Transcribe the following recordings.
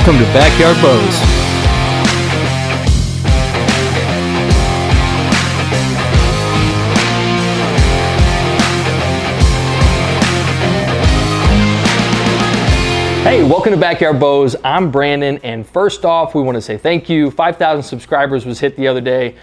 Welcome to Backyard Bows. Hey, welcome to Backyard Bows. I'm Brandon, and first off, we want to say thank you. 5,000 subscribers was hit the other day.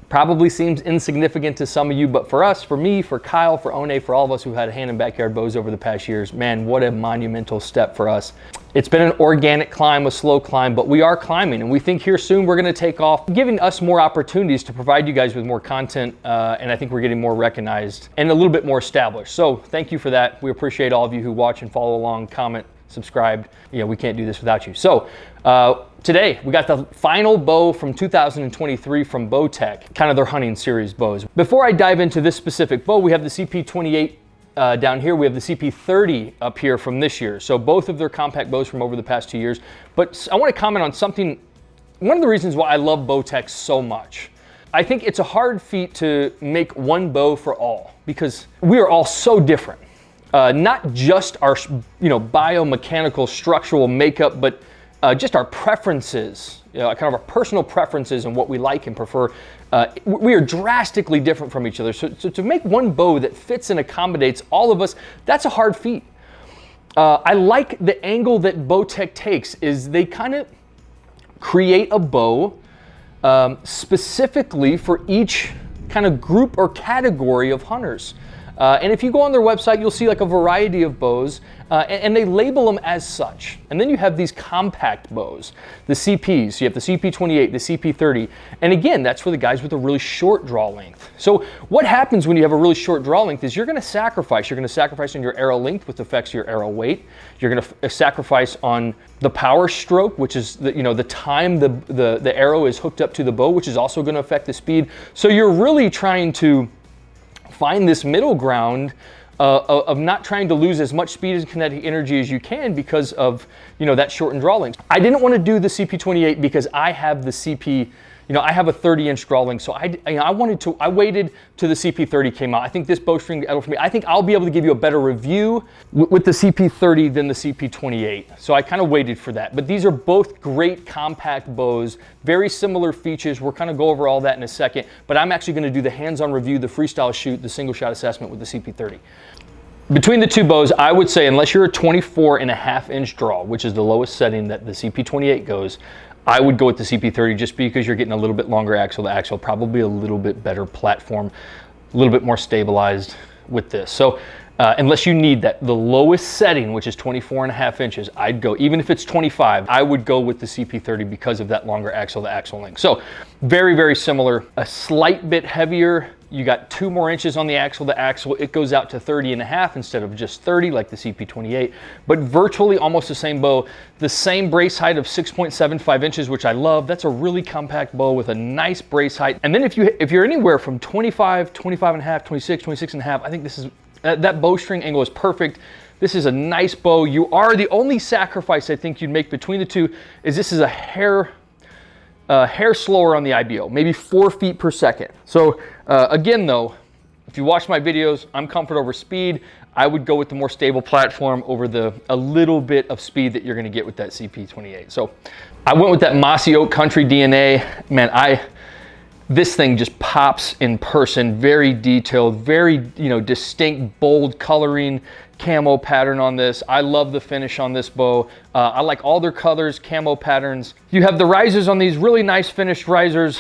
Probably seems insignificant to some of you, but for us, for me, for Kyle, for One, for all of us who had a hand in Backyard Bows over the past years, man, what a monumental step for us. It's been an organic climb, a slow climb, but we are climbing, and we think here soon we're gonna take off, giving us more opportunities to provide you guys with more content, and I think we're getting more recognized and a little bit more established. So thank you for that. We appreciate all of you who watch and follow along, comment, subscribed. You know, we can't do this without you. So today we got the final bow from 2023 from Bowtech, kind of their hunting series bows. Before I dive into this specific bow, we have the CP28 down here. We have the CP30 up here from this year. So both of their compact bows from over the past 2 years. But I want to comment on something, one of the reasons why I love Bowtech so much. I think it's a hard feat to make one bow for all because we are all so different. Not just our, biomechanical structural makeup, but just our preferences, kind of our personal preferences and what we like and prefer. We are drastically different from each other. So to make one bow that fits and accommodates all of us, that's a hard feat. I like the angle that Bowtech takes is they kind of create a bow specifically for each kind of group or category of hunters. And if you go on their website, you'll see like a variety of bows, and they label them as such. And then you have these compact bows, the CPs. You have the CP28, the CP30. And again, that's for the guys with a really short draw length. So what happens when you have a really short draw length is you're going to sacrifice. You're going to sacrifice on your arrow length, which affects your arrow weight. You're going to sacrifice on the power stroke, which is the time the arrow is hooked up to the bow, which is also going to affect the speed. So you're really trying to find this middle ground of not trying to lose as much speed and kinetic energy as you can because of that shortened draw length. I didn't want to do the CP28 because I have the CP, I have a 30-inch draw length, so I waited till the CP30 came out. I think this bowstring, for me, I think I'll be able to give you a better review with the CP30 than the CP28. So I kind of waited for that. But these are both great compact bows, very similar features. We'll kind of go over all that in a second, but I'm actually going to do the hands-on review, the Freestyle Shoot, the single shot assessment with the CP30. Between the two bows, I would say, unless you're a 24.5-inch draw, which is the lowest setting that the CP28 goes, I would go with the CP30 just because you're getting a little bit longer axle to axle, probably a little bit better platform, a little bit more stabilized with this. So unless you need the lowest setting, which is 24.5 inches, I'd go, even if it's 25, I would go with the CP30 because of that longer axle to axle length. So very, very similar, a slight bit heavier. You got 2 more inches on the axle to axle. It goes out to 30.5 instead of just 30 like the CP28, but virtually almost the same bow. The same brace height of 6.75 inches, which I love. That's a really compact bow with a nice brace height. And then if you're anywhere from 25, 25.5, 26, 26.5, I think this is, that bowstring angle is perfect. This is a nice bow. You are the only sacrifice I think you'd make between the two is this is a hair slower on the IBO, maybe 4 feet per second. So again though, if you watch my videos, I'm comfort over speed. I would go with the more stable platform over a little bit of speed that you're gonna get with that CP28. So I went with that Mossy Oak Country DNA. Man, this thing just pops in person, very detailed, very distinct, bold coloring, camo pattern on this. I love the finish on this bow. I like all their colors, camo patterns. You have the risers on these, really nice finished risers,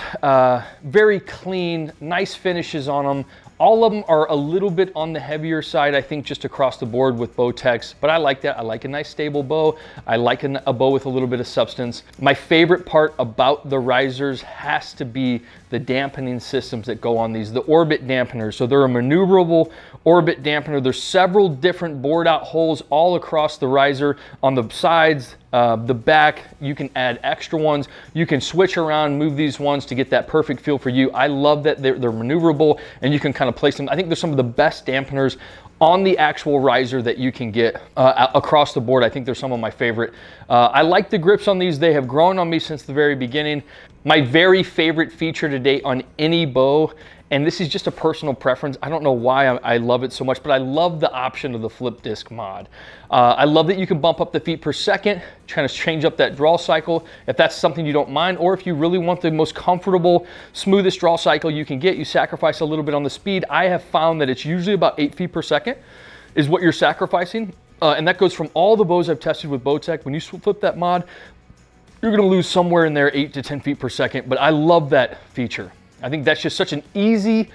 very clean, nice finishes on them. All of them are a little bit on the heavier side, I think, just across the board with Bowtechs, but I like that. I like a nice stable bow. I like a bow with a little bit of substance. My favorite part about the risers has to be the dampening systems that go on these, the orbit dampeners. So they're a maneuverable orbit dampener. There's several different bored out holes all across the riser on the sides, the back. You can add extra ones. You can switch around, move these ones to get that perfect feel for you. I love that they're maneuverable and you can kind of place them. I think they're some of the best dampeners on the actual riser that you can get across the board. I think they're some of my favorite. I like the grips on these. They have grown on me since the very beginning. My very favorite feature to date on any bow And this is just a personal preference. I don't know why I love it so much, but I love the option of the flip disc mod. I love that you can bump up the feet per second, trying to change up that draw cycle if that's something you don't mind, or if you really want the most comfortable, smoothest draw cycle you can get, you sacrifice a little bit on the speed. I have found that it's usually about 8 feet per second is what you're sacrificing. And that goes from all the bows I've tested with Bowtech. When you flip that mod, you're gonna lose somewhere in there 8 to 10 feet per second, but I love that feature. I think that's just such an easy,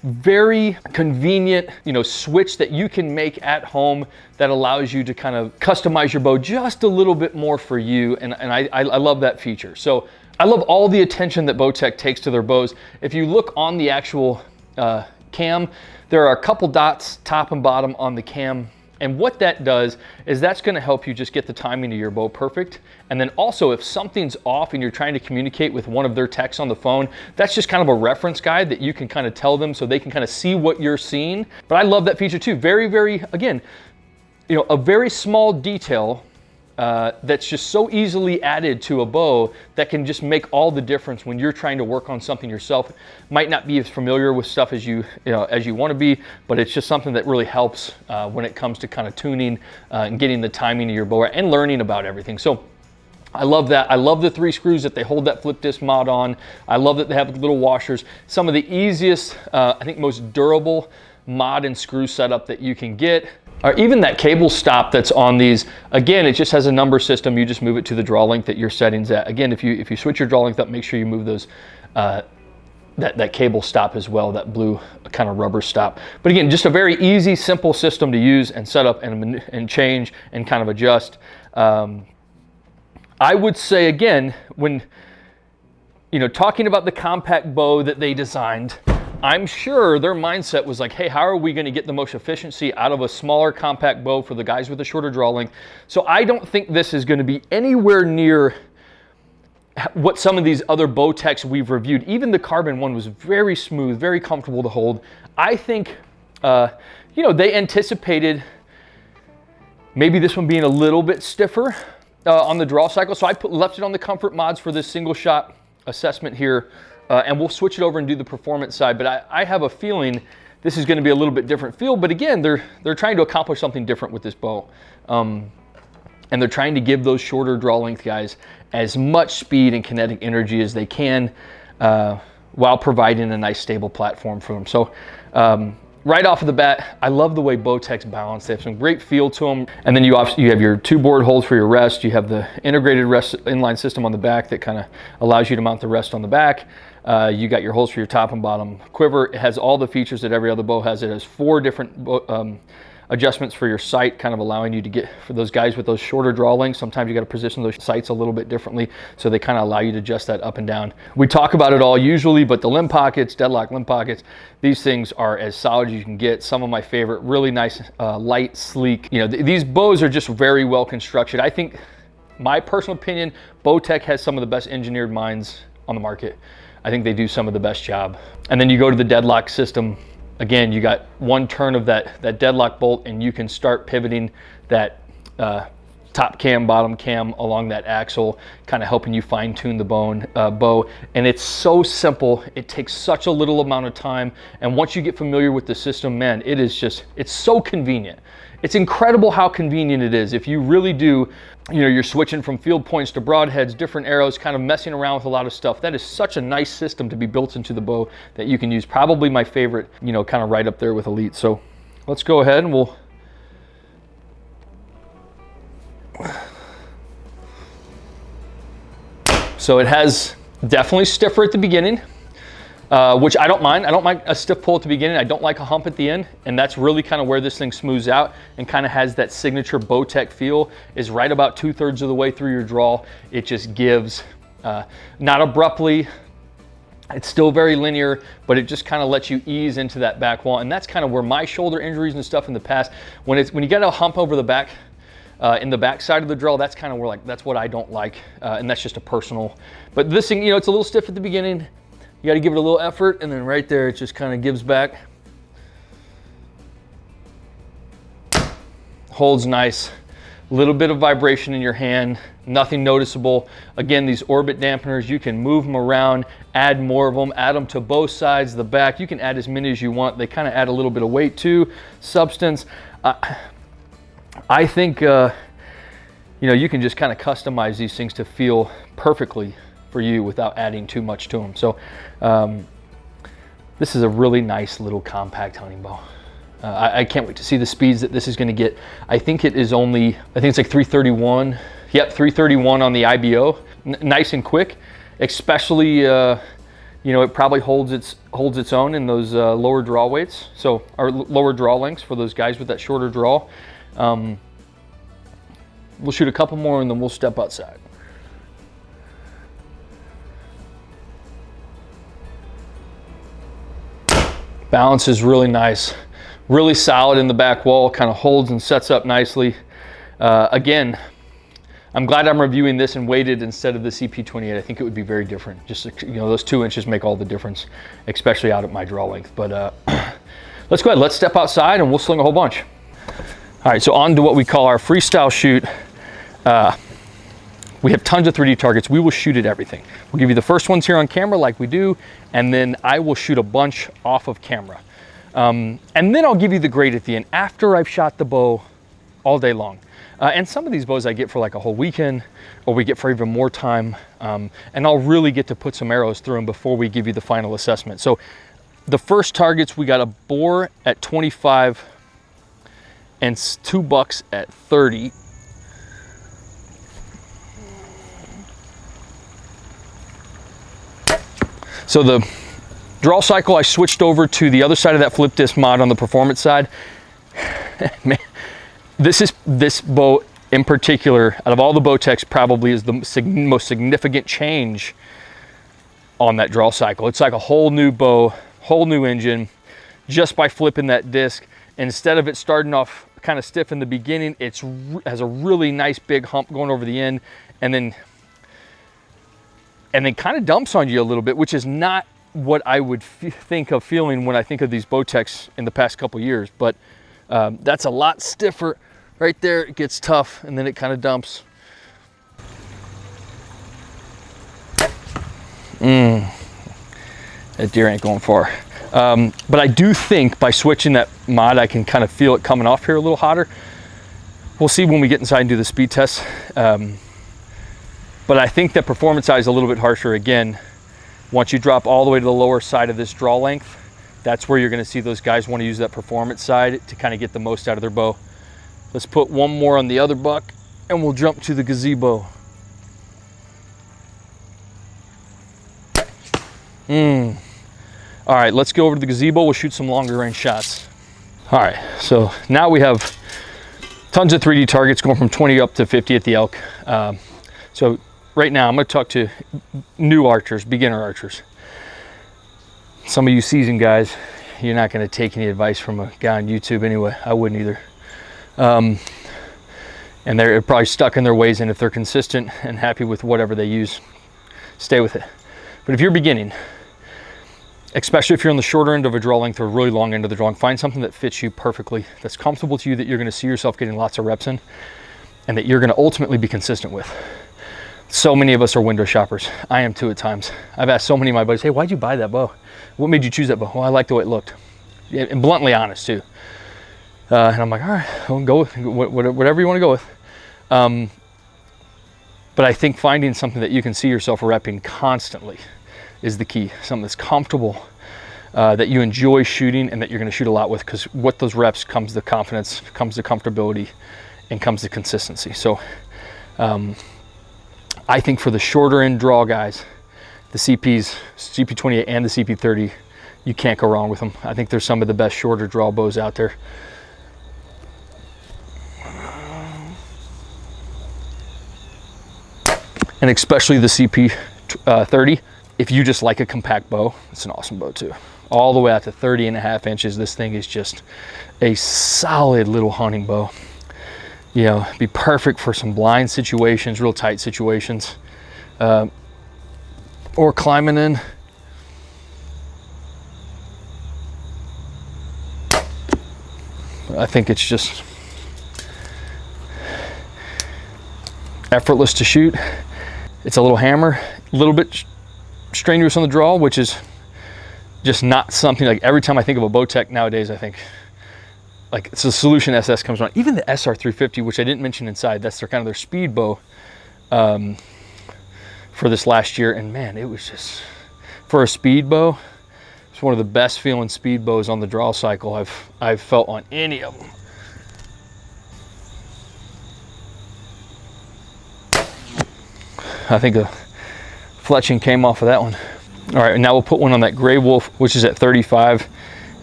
very convenient, switch that you can make at home that allows you to kind of customize your bow just a little bit more for you. And I love that feature. So I love all the attention that Bowtech takes to their bows. If you look on the actual cam, there are a couple dots top and bottom on the cam. And what that does is that's gonna help you just get the timing of your bow perfect. And then also if something's off and you're trying to communicate with one of their techs on the phone, that's just kind of a reference guide that you can kind of tell them so they can kind of see what you're seeing. But I love that feature too. Very, very, again, a very small detail that's just so easily added to a bow that can just make all the difference when you're trying to work on something yourself. Might not be as familiar with stuff as you want to be, but it's just something that really helps when it comes to kind of tuning and getting the timing of your bow and learning about everything. So I love that. I love the 3 screws that they hold that flip disc mod on. I love that they have little washers. Some of the easiest, I think most durable mod and screw setup that you can get. Or even that cable stop that's on these, again, it just has a number system. You just move it to the draw length that your settings at. Again, if you switch your draw length up, make sure you move those that cable stop as well, that blue kind of rubber stop. But again, just a very easy, simple system to use and set up and change and kind of adjust. I would say again, when talking about the compact bow that they designed, I'm sure their mindset was like, hey, how are we going to get the most efficiency out of a smaller compact bow for the guys with a shorter draw length? So I don't think this is going to be anywhere near what some of these other Bowtechs we've reviewed. Even the carbon one was very smooth, very comfortable to hold. I think, they anticipated maybe this one being a little bit stiffer on the draw cycle. So I left it on the comfort mods for this single shot assessment here. And we'll switch it over and do the performance side, but I have a feeling this is going to be a little bit different feel. But again, they're trying to accomplish something different with this bow, and they're trying to give those shorter draw length guys as much speed and kinetic energy as they can, while providing a nice stable platform for them. So right off of the bat, I love the way Bowtech's balanced. They have some great feel to them. And then you have your 2 board holes for your rest. You have the integrated rest inline system on the back that kind of allows you to mount the rest on the back. You got your holes for your top and bottom quiver. It has all the features that every other bow has. It has 4 different adjustments for your sight, kind of allowing you to get, for those guys with those shorter draw lengths, sometimes you got to position those sights a little bit differently, so they kind of allow you to adjust that up and down. We talk about it all usually, but the limb pockets, deadlock limb pockets, these things are as solid as you can get. Some of my favorite, really nice, light, sleek. These bows are just very well constructed. I think, my personal opinion, Bowtech has some of the best engineered minds on the market. I think they do some of the best job. And then you go to the deadlock system. Again, you got 1 turn of that deadlock bolt, and you can start pivoting that top cam, bottom cam along that axle, kind of helping you fine tune the bow. And it's so simple. It takes such a little amount of time. And once you get familiar with the system, man, it's so convenient. It's incredible how convenient it is. If you really do, you're switching from field points to broadheads, different arrows, kind of messing around with a lot of stuff. That is such a nice system to be built into the bow that you can use. Probably my favorite, kind of right up there with Elite. So let's go ahead and we'll So it has definitely stiffer at the beginning, which I don't mind. I don't mind a stiff pull at the beginning. I don't like a hump at the end, and that's really kind of where this thing smooths out and kind of has that signature Bowtech feel, is right about 2/3 of the way through your draw. It just gives, not abruptly, it's still very linear, but it just kind of lets you ease into that back wall. And that's kind of where my shoulder injuries and stuff in the past, when you get a hump over the back, in the back side of the draw, that's kind of where, that's what I don't like, and that's just a personal. But this thing, it's a little stiff at the beginning. You got to give it a little effort, and then right there, it just kind of gives back. Holds nice. little bit of vibration in your hand, nothing noticeable. Again, these orbit dampeners, you can move them around, add more of them, add them to both sides, the back. You can add as many as you want. They kind of add a little bit of weight too, substance. I think, you know, you can just kind of customize these things to feel perfectly for you without adding too much to them. So this is a really nice little compact hunting bow. I can't wait to see the speeds that this is going to get. I think it is only, I think it's like 331. Yep, 331 on the IBO. Nice and quick, especially, you know, it probably holds its own in those lower draw weights. So, or lower draw lengths for those guys with that shorter draw. We'll shoot a couple more and then we'll step outside. Balance is really nice. Really solid in the back wall, kind of holds and sets up nicely. Again, I'm glad I'm reviewing this and weighted instead of the CP28. I think it would be very different. Just, you know, those 2 inches make all the difference, especially out at my draw length. But let's go ahead, let's step outside and we'll sling a whole bunch. All right, so on to what we call our freestyle shoot. We have tons of 3D targets. We will shoot at everything. We'll give you the first ones here on camera like we do, and then I will shoot a bunch off of camera. And then I'll give you the grade at the end after I've shot the bow all day long. And some of these bows I get for like a whole weekend, or we get for even more time. And I'll really get to put some arrows through them before we give you the final assessment. So the first targets, we got a boar at 25 and 2 bucks at 30. So the draw cycle, I switched over to the other side of that flip disc mod on the performance side. Man, this bow in particular, out of all the Bowtechs, probably is the most significant change on that draw cycle. It's like a whole new bow, whole new engine, just by flipping that disc. Instead of it starting off kind of stiff in the beginning, it has a really nice big hump going over the end, and then kind of dumps on you a little bit, which is not what I would think of feeling when I think of these Bowtechs in the past couple years. But that's a lot stiffer right there. It gets tough and then it kind of dumps. That deer ain't going far. But I do think by switching that mod, I can kind of feel it coming off here a little hotter. We'll see when we get inside and do the speed test. But I think that performance side is a little bit harsher. Again, once you drop all the way to the lower side of this draw length, that's where you're going to see those guys want to use that performance side to kind of get the most out of their bow. Let's put one more on the other buck and we'll jump to the gazebo. All right, let's go over to the gazebo. We'll shoot some longer range shots. All right, so now we have tons of 3D targets going from 20 up to 50 at the elk. So right now I'm going to talk to new archers, beginner archers. Some of you seasoned guys, you're not going to take any advice from a guy on YouTube anyway. I wouldn't either. And they're probably stuck in their ways, and if they're consistent and happy with whatever they use, stay with it. But if you're beginning, especially if you're on the shorter end of a draw length or really long end of the draw length, find something that fits you perfectly, that's comfortable to you, that you're going to see yourself getting lots of reps in, and that you're going to ultimately be consistent with. So many of us are window shoppers. I am too at times. I've asked so many of my buddies, hey, why'd you buy that bow? What made you choose that bow? Well, I liked the way it looked. And bluntly honest too. And I'm like, all right, I'll go with whatever you want to go with. But I think finding something that you can see yourself repping constantly is the key. Something that's comfortable, that you enjoy shooting, and that you're going to shoot a lot with, because with those reps comes the confidence, comes the comfortability, and comes the consistency. So I think for the shorter end draw guys, the CPs, CP28 and the CP30, you can't go wrong with them. I think they're some of the best shorter draw bows out there. And especially the CP30, if you just like a compact bow, it's an awesome bow too. All the way out to 30.5 inches, this thing is just a solid little hunting bow. You know, be perfect for some blind situations, real tight situations, or climbing in. I think it's just, effortless to shoot. It's a little hammer, a little bit strenuous on the draw, which is just not something like every time I think of a Bowtech nowadays, I think like it's a Solution SS comes on. Even the SR350, which I didn't mention inside, that's their kind of their speed bow for this last year. And man, it was just, for a speed bow, it's one of the best feeling speed bows on the draw cycle I've felt on any of them. I think a fletching came off of that one. All right, and now we'll put one on that Gray Wolf, which is at 35,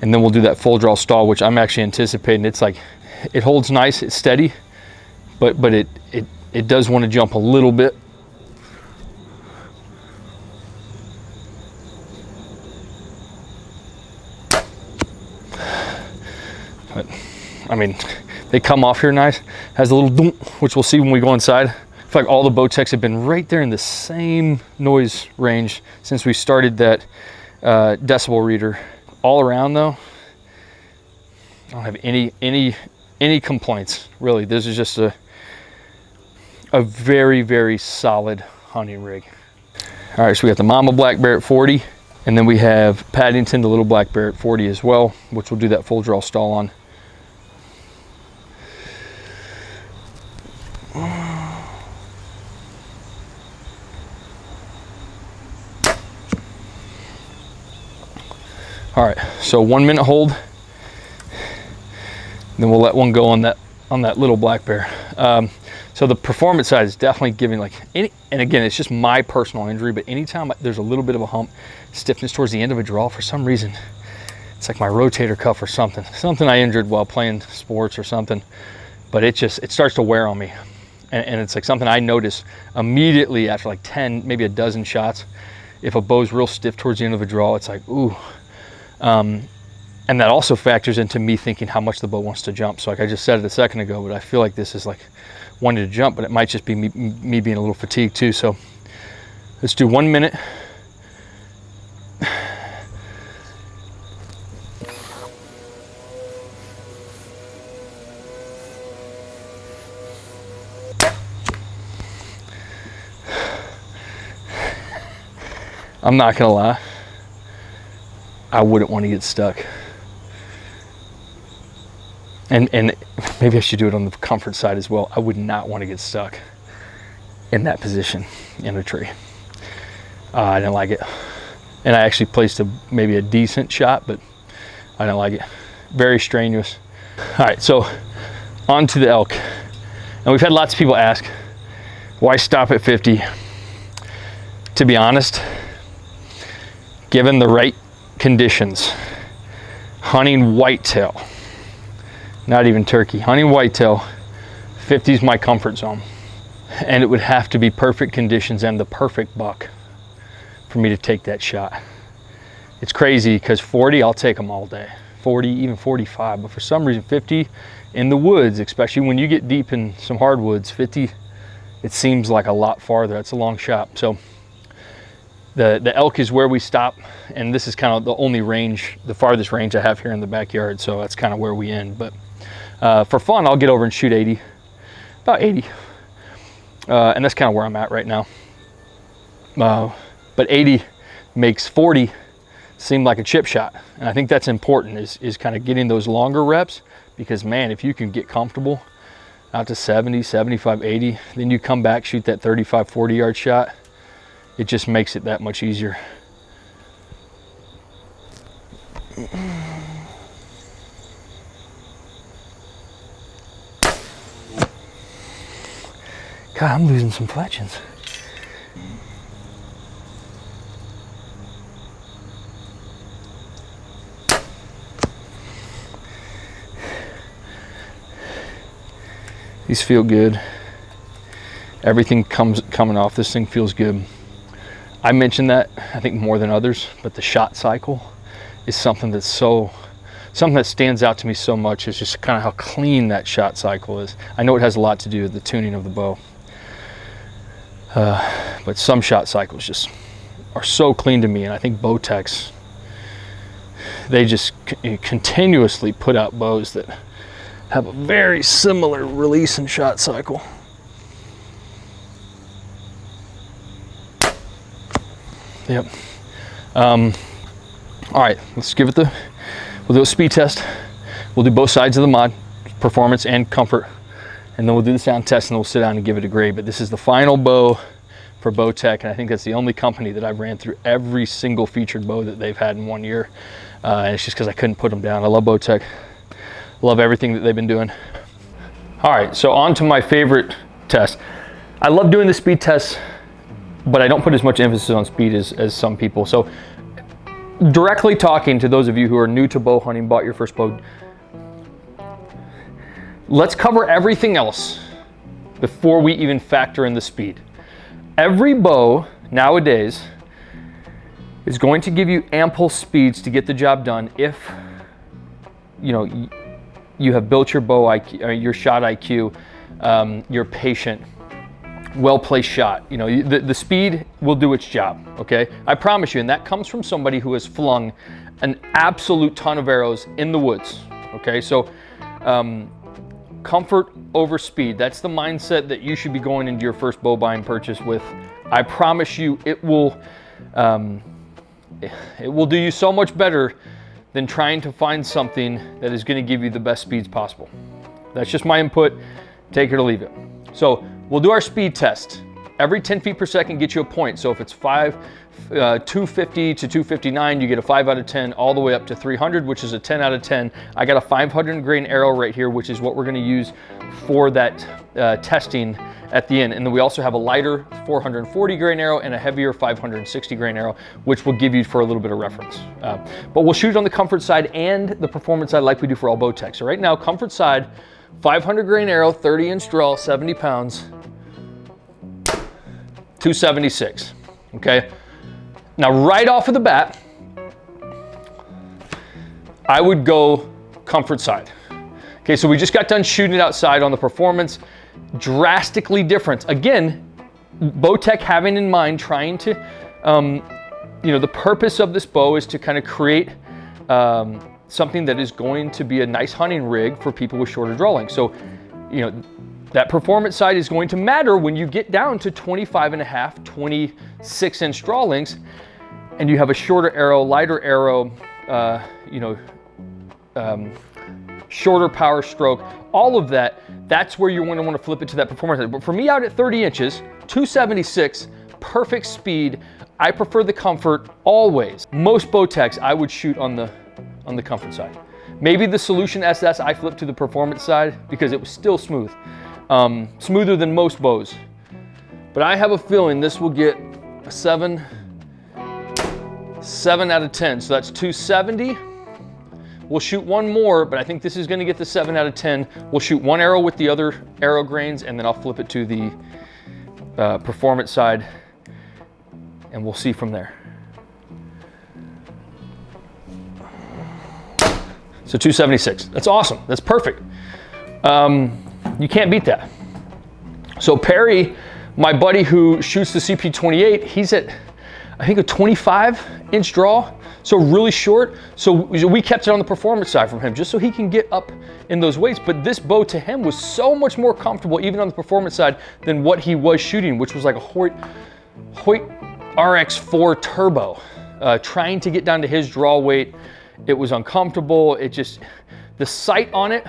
and then we'll do that full draw stall, which I'm actually anticipating. It's like, it holds nice, it's steady, but it does want to jump a little bit. But I mean, they come off here nice. Has a little doom, which we'll see when we go inside. I feel like all the Bowtechs have been right there in the same noise range since we started that decibel reader. All around though, I don't have any complaints really. This is just a very, very solid hunting rig. All right, so we got the Mama Black Bear at 40, and then we have Paddington, the little Black Bear at 40 as well, which we'll do that full draw stall on. All right, so 1 minute hold, then we'll let one go on that little Black Bear. So the performance side is definitely giving like any, and again, it's just my personal injury, but anytime there's a little bit of a hump, stiffness towards the end of a draw, for some reason, it's like my rotator cuff or something I injured while playing sports or something, but it starts to wear on me. And it's like something I notice immediately after like 10, maybe a dozen shots. If a bow's real stiff towards the end of a draw, it's like, ooh. And that also factors into me thinking how much the bow wants to jump. So like I just said it a second ago, but I feel like this is like wanting to jump, but it might just be me being a little fatigued too. So let's do 1 minute. I'm not gonna lie, I wouldn't want to get stuck. And maybe I should do it on the comfort side as well. I would not want to get stuck in that position in a tree. I didn't like it. And I actually placed maybe a decent shot, but I didn't like it. Very strenuous. All right, so on to the elk. And we've had lots of people ask, why stop at 50? To be honest, given the right conditions, hunting whitetail, not even turkey, hunting whitetail, 50 is my comfort zone. And it would have to be perfect conditions and the perfect buck for me to take that shot. It's crazy because 40, I'll take them all day. 40, even 45, but for some reason 50 in the woods, especially when you get deep in some hardwoods, 50, it seems like a lot farther. It's a long shot. So the elk is where we stop, and this is kind of the only range, the farthest range I have here in the backyard, so that's kind of where we end. But for fun, I'll get over and shoot 80, about 80, and that's kind of where I'm at right now. But 80 makes 40 seem like a chip shot, and I think that's important, is kind of getting those longer reps, because man, if you can get comfortable out to 70, 75, 80, then you come back, shoot that 35, 40 yard shot, it just makes it that much easier. God, I'm losing some fletchings. These feel good. Everything coming off this thing feels good. I mentioned that, I think more than others, but the shot cycle is something that stands out to me so much. Is just kind of how clean that shot cycle is. I know it has a lot to do with the tuning of the bow, but some shot cycles just are so clean to me, and I think Bowtechs, they just continuously put out bows that have a very similar release and shot cycle. Yep. All right, let's give it we'll do a speed test. We'll do both sides of the mod, performance and comfort, and then we'll do the sound test, and we'll sit down and give it a grade. But this is the final bow for Bowtech, and I think that's the only company that I've ran through every single featured bow that they've had in 1 year. And it's just because I couldn't put them down. I love Bowtech. Love everything that they've been doing. All right, so on to my favorite test. I love doing the speed tests, but I don't put as much emphasis on speed as some people. So directly talking to those of you who are new to bow hunting, bought your first bow, let's cover everything else before we even factor in the speed. Every bow nowadays is going to give you ample speeds to get the job done if you have built your bow IQ, or your shot IQ, you're patient, well-placed shot. The speed will do its job, okay? I promise you, and that comes from somebody who has flung an absolute ton of arrows in the woods, okay? So comfort over speed, that's the mindset that you should be going into your first bow buying purchase with. I promise you, it will do you so much better than trying to find something that is going to give you the best speeds possible. That's just my input. Take it or leave it. So we'll do our speed test. Every 10 feet per second gets you a point. So if it's 250 to 259, you get a 5 out of 10, all the way up to 300, which is a 10 out of 10. I got a 500 grain arrow right here, which is what we're going to use for that testing at the end. And then we also have a lighter 440 grain arrow and a heavier 560 grain arrow, which will give you for a little bit of reference. But we'll shoot on the comfort side and the performance side like we do for all Bowtech. So right now, comfort side, 500 grain arrow, 30-inch draw, 70 pounds, 276, okay? Now, right off of the bat, I would go comfort side. Okay, so we just got done shooting it outside on the performance. Drastically different. Again, Bowtech having in mind trying to, the purpose of this bow is to kind of create something that is going to be a nice hunting rig for people with shorter draw length. So, that performance side is going to matter when you get down to 25 and a half, 26-inch draw lengths, and you have a shorter arrow, lighter arrow, shorter power stroke, all of that. That's where you're going to want to flip it to that performance side. But for me, out at 30 inches, 276, perfect speed. I prefer the comfort always. Most Bowtechs I would shoot on the comfort side. Maybe the Solution SS I flipped to the performance side because it was still smooth. Smoother than most bows. But I have a feeling this will get a 7 out of 10. So that's 270. We'll shoot one more, but I think this is going to get the 7 out of 10. We'll shoot one arrow with the other arrow grains, and then I'll flip it to the performance side, and we'll see from there. So 276. That's awesome. That's perfect. You can't beat that. So Perry, my buddy who shoots the CP28, he's at, I think, a 25-inch draw, so really short. So we kept it on the performance side from him just so he can get up in those weights. But this bow to him was so much more comfortable, even on the performance side, than what he was shooting, which was like a Hoyt RX4 Turbo. Trying to get down to his draw weight, it was uncomfortable. The sight on it,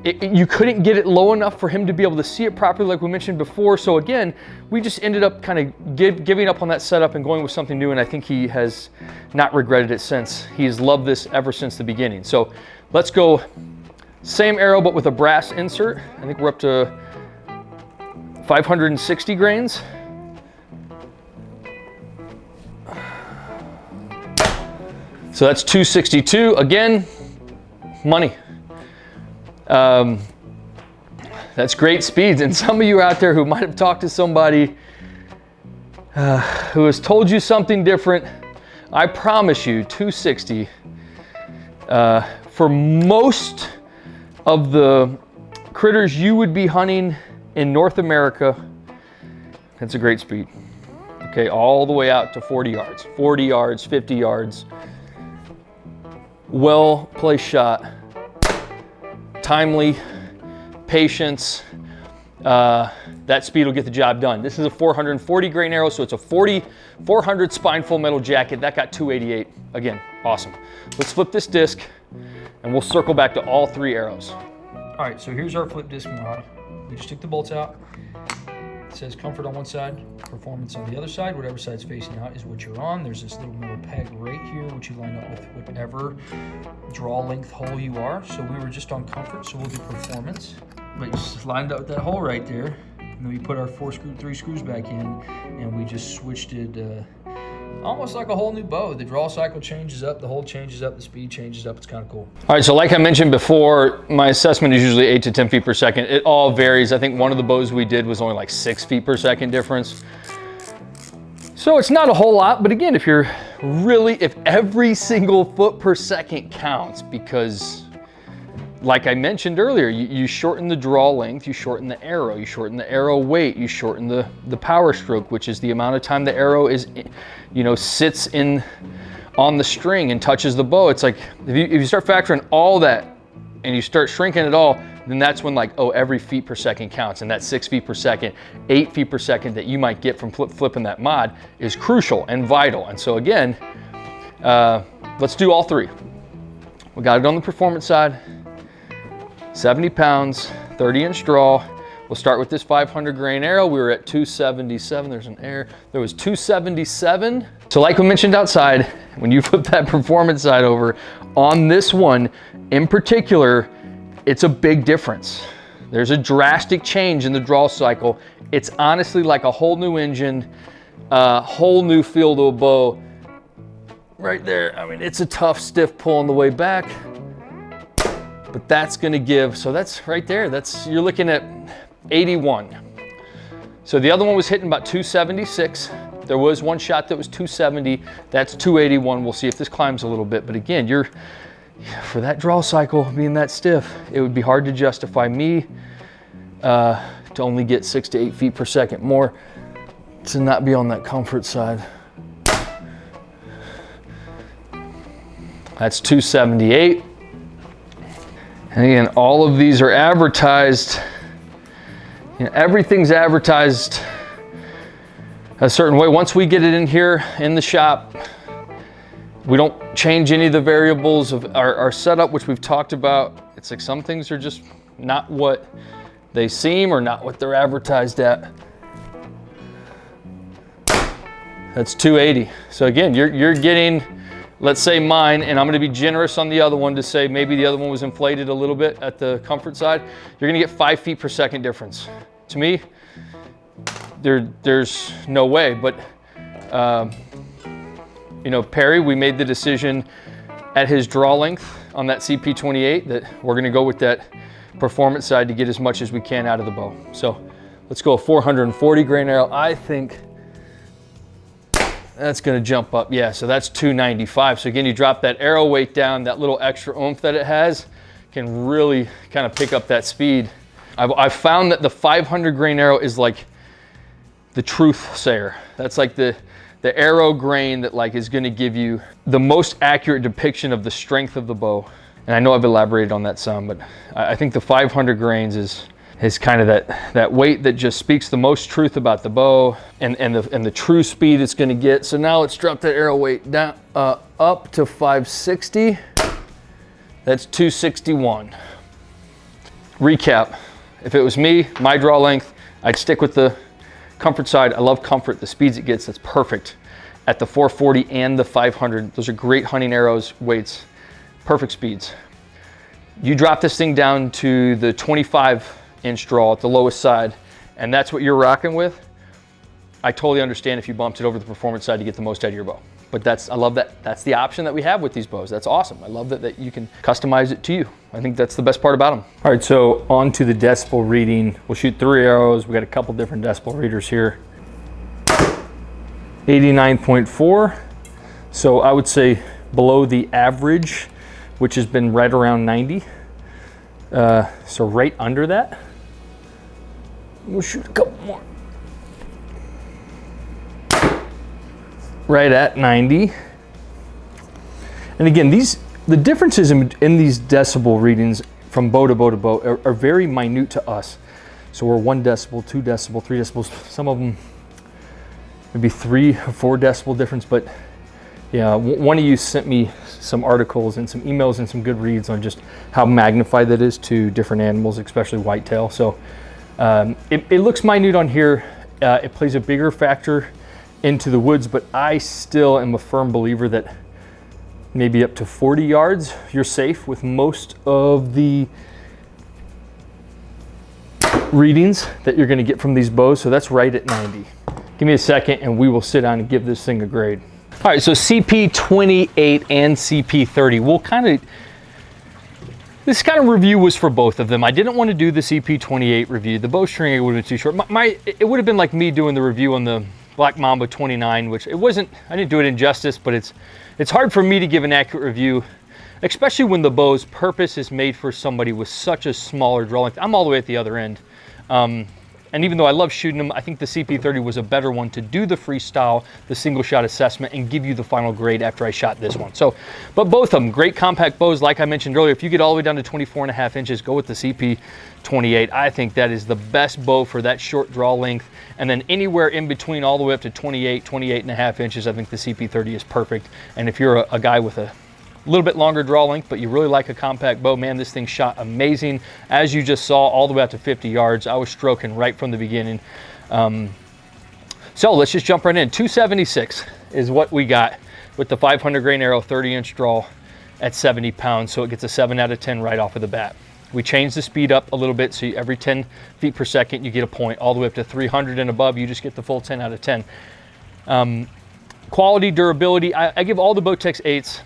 you couldn't get it low enough for him to be able to see it properly, like we mentioned before. So again, we just ended up kind of giving up on that setup and going with something new, and I think he has not regretted it since. He's loved this ever since the beginning. So let's go same arrow, but with a brass insert. I think we're up to 560 grains. So that's 262. Again, money. That's great speeds. And some of you out there who might have talked to somebody who has told you something different, I promise you 260 for most of the critters you would be hunting in North America. That's a great speed. Okay, all the way out to 40 yards, 40 yards, 50 yards. Well placed shot, timely, patience. that speed will get the job done. This is a 440 grain arrow, so it's a 400 spine full metal jacket. That got 288. Again, awesome. Let's flip this disc and we'll circle back to all 3 arrows. All right, so here's our flip disc mod. We just took the bolts out. It says comfort on one side, performance on the other side. Whatever side's facing out is what you're on. There's this little metal peg right here, which you line up with whatever draw length hole you are. So we were just on comfort, so we'll do performance. But you just lined up with that hole right there. And then we put our 3 screws back in, and we just switched it almost like a whole new bow. The draw cycle changes up, the hole changes up, the speed changes up. It's kind of cool. All right, so like I mentioned before, my assessment is usually 8 to 10 feet per second. It all varies. I think one of the bows we did was only like 6 feet per second difference. So it's not a whole lot, but again, if every single foot per second counts, because like I mentioned earlier, you shorten the draw length, you shorten the arrow, you shorten the arrow weight, you shorten the power stroke, which is the amount of time the arrow is, sits on the string and touches the bow. It's like, if you start factoring all that and you start shrinking it all, then that's when every feet per second counts. And that 6 feet per second, 8 feet per second that you might get from flipping that mod is crucial and vital. And so again, let's do all 3. We got it on the performance side. 70 pounds, 30-inch draw. We'll start with this 500 grain arrow. We were at 277. There's an error. There was 277. So like we mentioned outside, when you flip that performance side over, on this one in particular, it's a big difference. There's a drastic change in the draw cycle. It's honestly like a whole new engine, a whole new feel to a bow. Right there, I mean, it's a tough, stiff pull on the way back. But that's gonna give, so that's right there, you're looking at 81. So the other one was hitting about 276. There was one shot that was 270, that's 281. We'll see if this climbs a little bit, but again, for that draw cycle being that stiff, it would be hard to justify me to only get 6 to 8 feet per second more to not be on that comfort side. That's 278. And again, all of these are advertised. Everything's advertised a certain way. Once we get it in here in the shop, we don't change any of the variables of our setup, which we've talked about. It's like some things are just not what they seem or not what they're advertised at. That's 280. So again, you're getting, let's say mine, and I'm gonna be generous on the other one to say maybe the other one was inflated a little bit at the comfort side. You're gonna get 5 feet per second difference. To me, there's no way, but Perry, we made the decision at his draw length on that CP28 that we're gonna go with that performance side to get as much as we can out of the bow. So let's go a 440 grain arrow. I think that's gonna jump up, yeah, so that's 295. So again, you drop that arrow weight down, that little extra oomph that it has can really kind of pick up that speed. I've found that the 500 grain arrow is like the truth sayer. That's like the arrow grain that is gonna give you the most accurate depiction of the strength of the bow. And I know I've elaborated on that some, but I think the 500 grains is kind of that weight that just speaks the most truth about the bow and the true speed it's gonna get. So now let's drop that arrow weight down up to 560. That's 261. Recap, if it was me, my draw length, I'd stick with the comfort side. I love comfort, the speeds it gets, that's perfect. At the 440 and the 500, those are great hunting arrows, weights, perfect speeds. You drop this thing down to the 25-inch draw at the lowest side, and that's what you're rocking with. I totally understand if you bumped it over the performance side to get the most out of your bow. But I love that. That's the option that we have with these bows. That's awesome. I love that you can customize it to you. I think that's the best part about them. All right, so on to the decibel reading. We'll shoot 3 arrows. We got a couple different decibel readers here. 89.4. So I would say below the average, which has been right around 90. So right under that. We'll shoot a couple more. Right at 90. And again, the differences in these decibel readings from bow to bow to bow are very minute to us. So we're 1 decibel, 2 decibel, 3 decibels, some of them maybe 3 or 4 decibel difference. But yeah, one of you sent me some articles and some emails and some good reads on just how magnified that is to different animals, especially whitetail. So it looks minute on here. It plays a bigger factor into the woods, but I still am a firm believer that maybe up to 40 yards, you're safe with most of the readings that you're gonna get from these bows. So that's right at 90. Give me a second and we will sit down and give this thing a grade. All right, so CP28 and CP30. This kind of review was for both of them. I didn't want to do the CP28 review. The bowstring would have been too short. It would have been like me doing the review on the Black Mamba 29, which it wasn't, I didn't do it injustice, but it's hard for me to give an accurate review, especially when the bow's purpose is made for somebody with such a smaller draw length. I'm all the way at the other end. And even though I love shooting them, I think the CP30 was a better one to do the freestyle, the single shot assessment, and give you the final grade after I shot this one. So, but both of them, great compact bows. Like I mentioned earlier, if you get all the way down to 24.5 inches, go with the CP28. I think that is the best bow for that short draw length. And then anywhere in between all the way up to 28.5 inches, I think the CP30 is perfect. And if you're a guy with a little bit longer draw length, but you really like a compact bow, man, this thing shot amazing. As you just saw, all the way out to 50 yards. I was stroking right from the beginning. So let's just jump right in. 276 is what we got with the 500 grain arrow, 30-inch draw at 70 pounds. So it gets a 7 out of 10 right off of the bat. We changed the speed up a little bit, so every 10 feet per second, you get a point. All the way up to 300 and above, you just get the full 10 out of 10. Quality, durability, I give all the Bowtech 8s.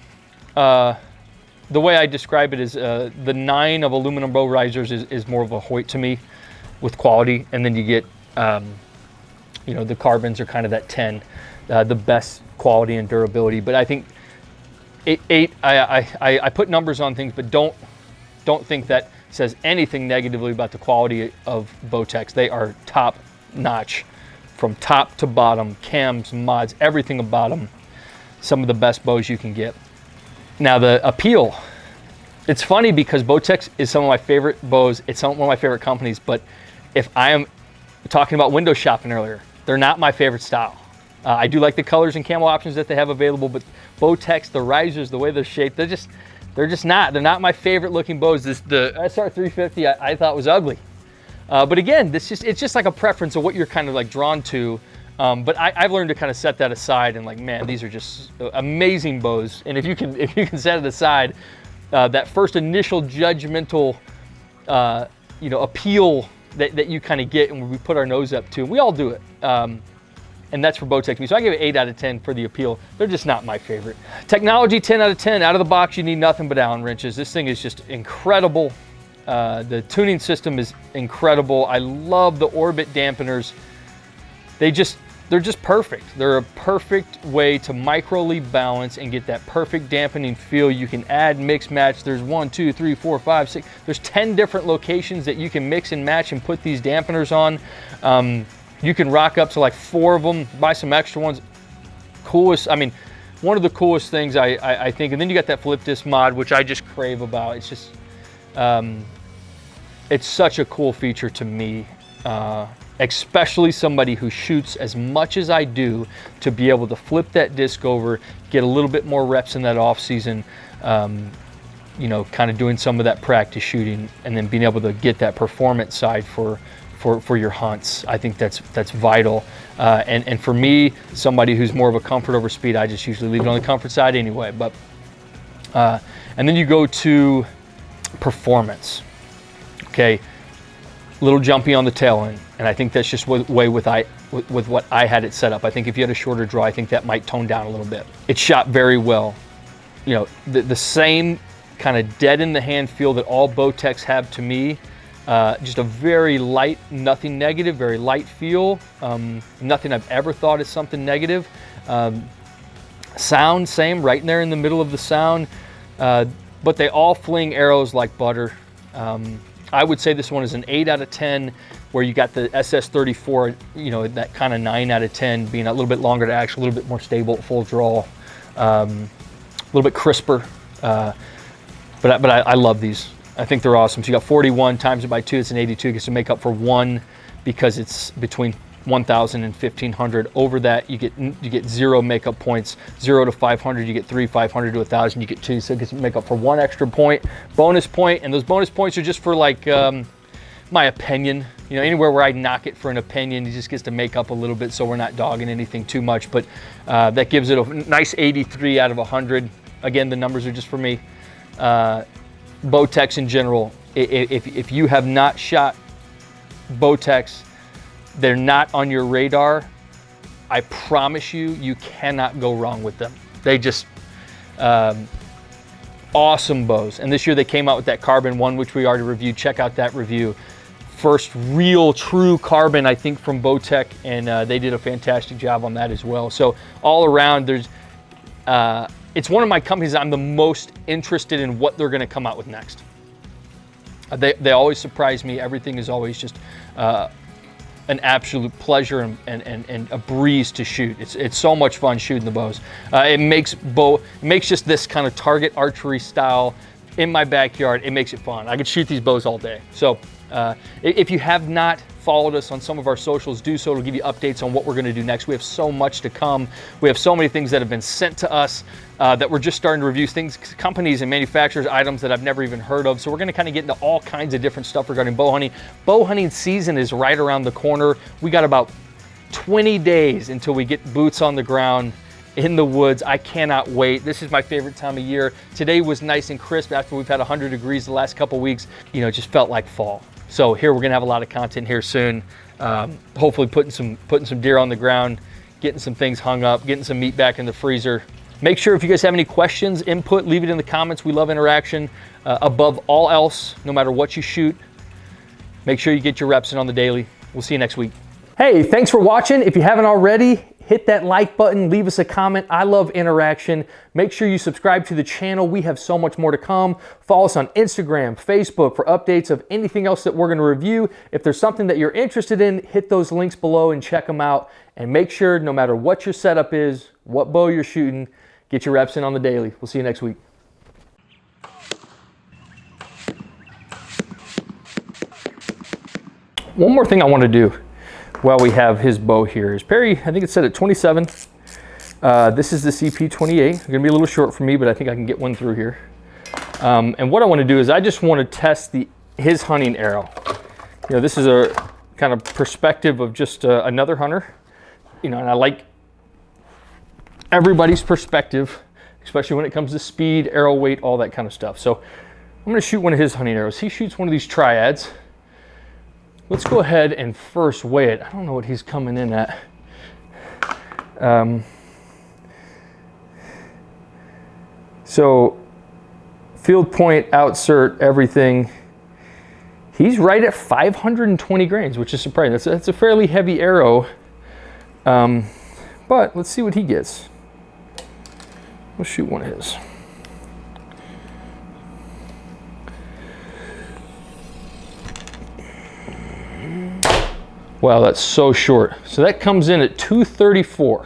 The way I describe it is the 9 of aluminum bow risers is more of a Hoyt to me with quality, and then you get, you know, the carbons are kind of that 10, the best quality and durability. But I think 8, I put numbers on things, but don't think that says anything negatively about the quality of Bowtech. They are top notch from top to bottom, cams, mods, everything about them. Some of the best bows you can get. Now the appeal, it's funny because Bowtech is some of my favorite bows. It's one of my favorite companies, but if I am talking about window shopping earlier, they're not my favorite style. I do like the colors and camo options that they have available, but Bowtech, the risers, the way they're shaped, they're not my favorite looking bows. The SR350 I thought was ugly. But again, it's just like a preference of what you're kind of like drawn to. But I've learned to kind of set that aside and like, man, these are just amazing bows. And if you can set it aside, that first initial judgmental, you know, appeal that you kind of get and we put our nose up to, and we all do it. And that's for Bowtech to me. So I give it 8 out of 10 for the appeal. They're just not my favorite. Technology, 10 out of 10. Out of the box, you need nothing but Allen wrenches. This thing is just incredible. The tuning system is incredible. I love the orbit dampeners. They're just perfect. They're a perfect way to microly balance and get that perfect dampening feel. You can add, mix, match. There's 1, 2, 3, 4, 5, 6. There's 10 different locations that you can mix and match and put these dampeners on. You can rock up to like 4 of them, buy some extra ones. Coolest, I mean, one of the coolest things I think. And then you got that flip disc mod, which I just crave about. It's just, it's such a cool feature to me. Especially somebody who shoots as much as I do, to be able to flip that disc over, get a little bit more reps in that off season, you know, kind of doing some of that practice shooting, and then being able to get that performance side for your hunts. I think that's vital. And for me, somebody who's more of a comfort over speed, I just usually leave it on the comfort side anyway. But and then you go to performance. Okay. Little jumpy on the tail end, and I think that's just with what I had it set up. I think if you had a shorter draw, I think that might tone down a little bit. It shot very well. You know, the same kind of dead in the hand feel that all Bowtechs have to me. Just a very light, nothing negative, very light feel. Nothing I've ever thought is something negative. Sound, same, right in there in the middle of the sound. But they all fling arrows like butter. I would say this one is an 8 out of 10, where you got the SS34, you know, that kind of 9 out of 10, being a little bit longer to action, a little bit more stable, full draw, a little bit crisper. But I love these. I think they're awesome. So you got 41 times it by 2, it's an 82. It gets to make up for 1 because it's between 1,000 and 1,500. Over that, you get 0 makeup points. 0 to 500, you get 3. 500 to 1,000, you get 2. So it gets to make up for 1 extra point, bonus point, and those bonus points are just for like my opinion. You know, anywhere where I knock it for an opinion, he just gets to make up a little bit, so we're not dogging anything too much. But that gives it a nice 83 out of 100. Again, the numbers are just for me. Bowtechs in general, if you have not shot Bowtechs, they're not on your radar, I promise you, you cannot go wrong with them. They just, awesome bows. And this year they came out with that carbon one, which we already reviewed. Check out that review. First real true carbon, I think, from Bowtech, and they did a fantastic job on that as well. So all around, there's, it's one of my companies I'm the most interested in what they're gonna come out with next. They always surprise me. Everything is always just an absolute pleasure and a breeze to shoot. It's so much fun shooting the bows. It makes just this kind of target archery style in my backyard. It makes it fun. I could shoot these bows all day. So if you have not followed us on some of our socials, do so. It'll give you updates on what we're going to do next. We have so much to come. We have so many things that have been sent to us that we're just starting to review, things, companies and manufacturers, items that I've never even heard of. So we're going to kind of get into all kinds of different stuff regarding bow hunting. Bow hunting season is right around the corner. We got about 20 days until we get boots on the ground in the woods. I cannot wait. This is my favorite time of year. Today was nice and crisp after we've had 100 degrees the last couple weeks. You know, it just felt like fall. So here we're gonna have a lot of content here soon. Hopefully putting some deer on the ground, getting some things hung up, getting some meat back in the freezer. Make sure if you guys have any questions, input, leave it in the comments. We love interaction. Above all else, no matter what you shoot, make sure you get your reps in on the daily. We'll see you next week. Hey, thanks for watching. If you haven't already, hit that like button, leave us a comment. I love interaction. Make sure you subscribe to the channel. We have so much more to come. Follow us on Instagram, Facebook for updates of anything else that we're going to review. If there's something that you're interested in, hit those links below and check them out. And make sure, no matter what your setup is, what bow you're shooting, get your reps in on the daily. We'll see you next week. One more thing I want to do while we have his bow here is Perry, I think it's set at 27. This is the CP30. It's gonna be a little short for me, but I think I can get one through here. And what I want to do is I just want to test his hunting arrow. You know, this is a kind of perspective of just another hunter. You know, and I like everybody's perspective, especially when it comes to speed, arrow weight, all that kind of stuff. So I'm gonna shoot one of his hunting arrows. He shoots one of these triads. Let's go ahead and first weigh it. I don't know what he's coming in at. So field point, outsert, everything. He's right at 520 grains, which is surprising. That's a fairly heavy arrow. But let's see what he gets. We'll shoot one of his. Wow, that's so short. So that comes in at 234.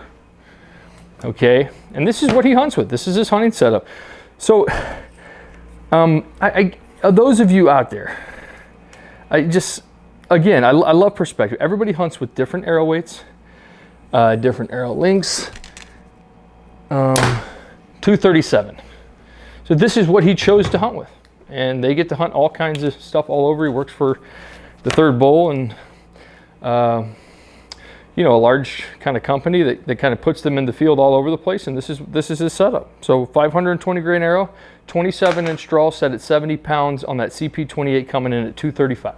Okay, and this is what he hunts with. This is his hunting setup. So, those of you out there, again, I love perspective. Everybody hunts with different arrow weights, different arrow lengths. 237. So this is what he chose to hunt with, and they get to hunt all kinds of stuff all over. He works for the Third Bull and you know, a large kind of company that kind of puts them in the field all over the place, and this is his setup. So 520 grain arrow, 27 inch draw, set at 70 pounds on that CP28, coming in at 235.